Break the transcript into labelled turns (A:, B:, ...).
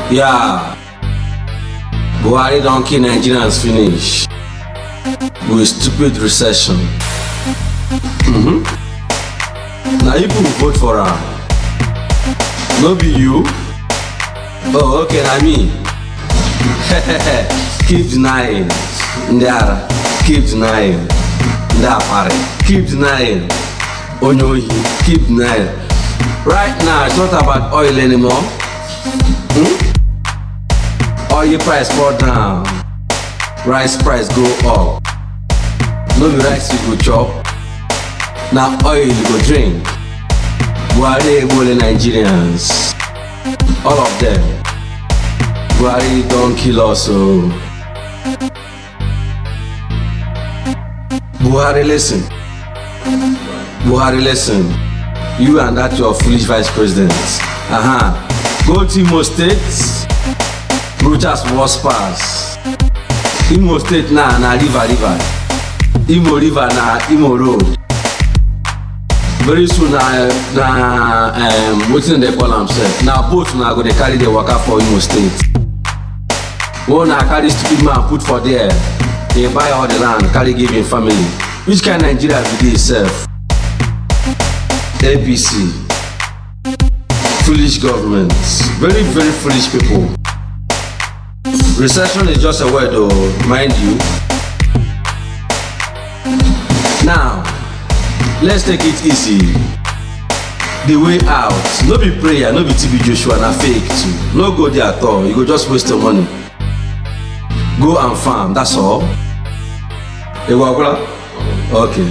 A: Yeah. Buhari don't kill Nigerians finish. With stupid recession. Now you people vote for her. No be you? Oh, okay, na me. Keep denying. Ndara. Keep denying. Ndapare. Keep denying. Onyohi. Keep denying. Right now, it's not about oil anymore. Oil price fall down. Rice price go up. No be rice you go chop. Now oil you go drink. Buhari ebole Nigerians. All of them. Buhari don't kill us. Oh. Buhari listen. Buhari listen. You and that your foolish vice president. Go to Imo State. Brutus was pass. Imo State na river. Imo river na Imo road. Very soon wetin dem call am sef. Na boat na go dey carry the waka for Imo State. One na carry stupid man put for there. He buy all the land, carry give him family. Which kind Nigeria be this sef? APC. Foolish government. Very foolish people. Recession is just a word though, mind you. Now, let's take it easy. The way out. No be prayer, no be TB Joshua, na fake too. No go there at all. You go just waste your money. Go and farm, that's all. Okay.